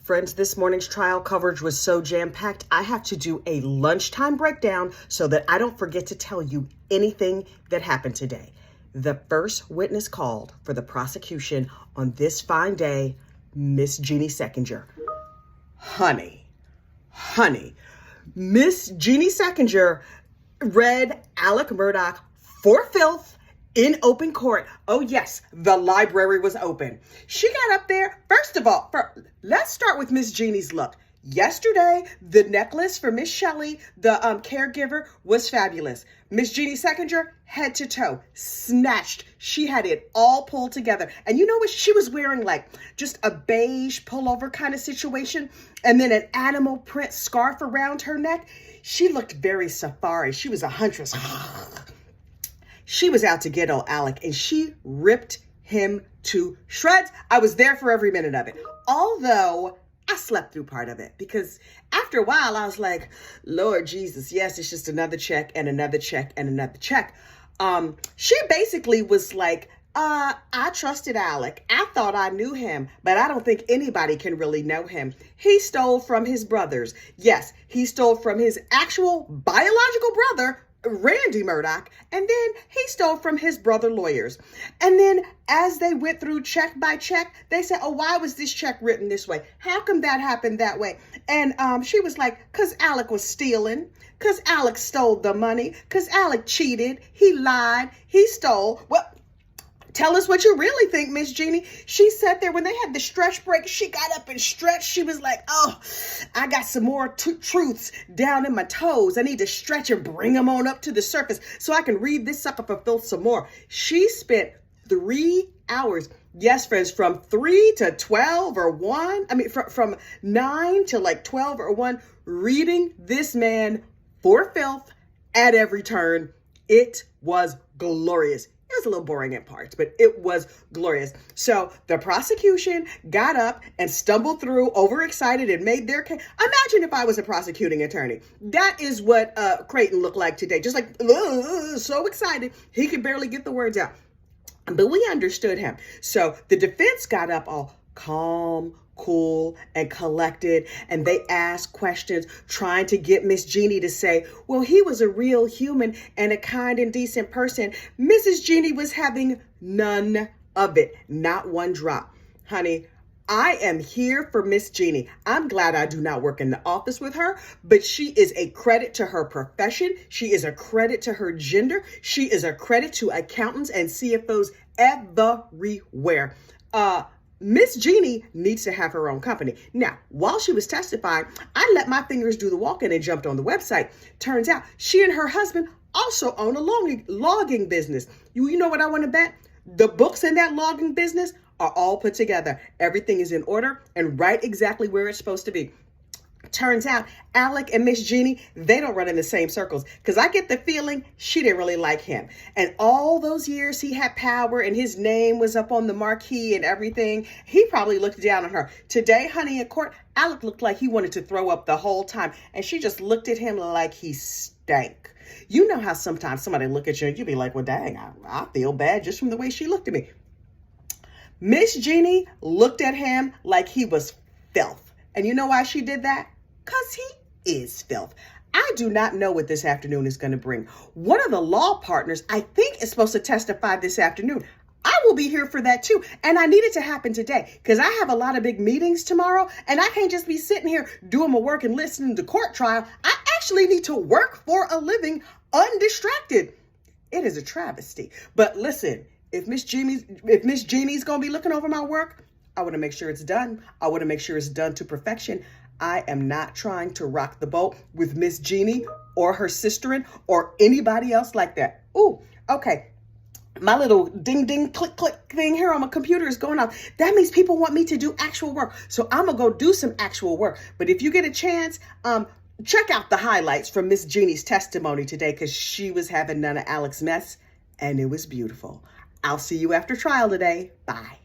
Friends, this morning's trial coverage was so jam-packed, I have to do a lunchtime breakdown so that I don't forget to tell you anything that happened today. The first witness called for the prosecution on this fine day, Miss Jeanne Seckinger. Honey, Miss Jeanne Seckinger read Alec Murdaugh for filth in open court. Oh yes, the library was open. She got up there. First of all, let's start with Miss Jeanne's look. Yesterday, the necklace for Miss Shelley, the caregiver, was fabulous. Miss Jeanne Seckinger, head to toe, snatched. She had it all pulled together. And you know what? She was wearing like just a beige pullover kind of situation and then an animal print scarf around her neck. She looked very safari. She was a huntress. She was out to get old Alec and she ripped him to shreds. I was there for every minute of it. Although I slept through part of it because after a while I was like, Lord Jesus, yes, it's just another check and another check and another check. She basically was like, I trusted Alec. I thought I knew him, but I don't think anybody can really know him. He stole from his brothers. Yes, he stole from his actual biological brother, Randy Murdaugh, and then he stole from his brother lawyers. And then as they went through check by check, they said, oh, why was this check written this way? How come that happened that way? And she was like, because Alec was stealing, because Alec stole the money, because Alec cheated, he lied, he stole. Well, tell us what you really think, Miss Jeanne. She sat there when they had the stretch break. She got up and stretched. She was like, oh, I got some more truths down in my toes. I need to stretch and bring them on up to the surface so I can read this sucker for filth some more. She spent 3 hours. Yes, friends, from 3 to 12 or 1. I mean, from 9 to like 12 or 1, reading this man for filth at every turn. It was glorious. It was a little boring at parts, but it was glorious. So the prosecution got up and stumbled through, overexcited, and made their case. Imagine if I was a prosecuting attorney. That is what Creighton looked like today. Just like, so excited, he could barely get the words out. But we understood him. So the defense got up all calm, cool, and collected, and they asked questions trying to get Miss Jeanne to say, well, he was a real human and a kind and decent person. Mrs. Jeanne was having none of it, not one drop. Honey, I am here for Miss Jeanne. I'm glad I do not work in the office with her, but she is a credit to her profession. She is a credit to her gender. She is a credit to accountants and CFOs everywhere. Miss Jeanne needs to have her own company. Now, while she was testifying, I let my fingers do the walking and jumped on the website. Turns out she and her husband also own a logging business. You know what I want to bet? The books in that logging business are all put together. Everything is in order and right exactly where it's supposed to be. Turns out Alec and Miss Jeanne, they don't run in the same circles because I get the feeling she didn't really like him. And all those years he had power and his name was up on the marquee and everything, he probably looked down on her. Today, honey, in court, Alec looked like he wanted to throw up the whole time. And she just looked at him like he stank. You know how sometimes somebody look at you and you be like, well, dang, I feel bad just from the way she looked at me. Miss Jeanne looked at him like he was filth. And you know why she did that? Because he is filth. I do not know what this afternoon is going to bring. One of the law partners, I think, is supposed to testify this afternoon. I will be here for that too. And I need it to happen today because I have a lot of big meetings tomorrow and I can't just be sitting here doing my work and listening to court trial. I actually need to work for a living undistracted. It is a travesty. But listen, if Miss Jeanne's going to be looking over my work, I want to make sure it's done. I want to make sure it's done to perfection. I am not trying to rock the boat with Miss Jeanne or her sisterin or anybody else like that. Ooh, okay. My little ding, ding, click, click thing here on my computer is going off. That means people want me to do actual work. So I'm going to go do some actual work. But if you get a chance, check out the highlights from Miss Jeanne's testimony today because she was having none of Alec's mess and it was beautiful. I'll see you after trial today. Bye.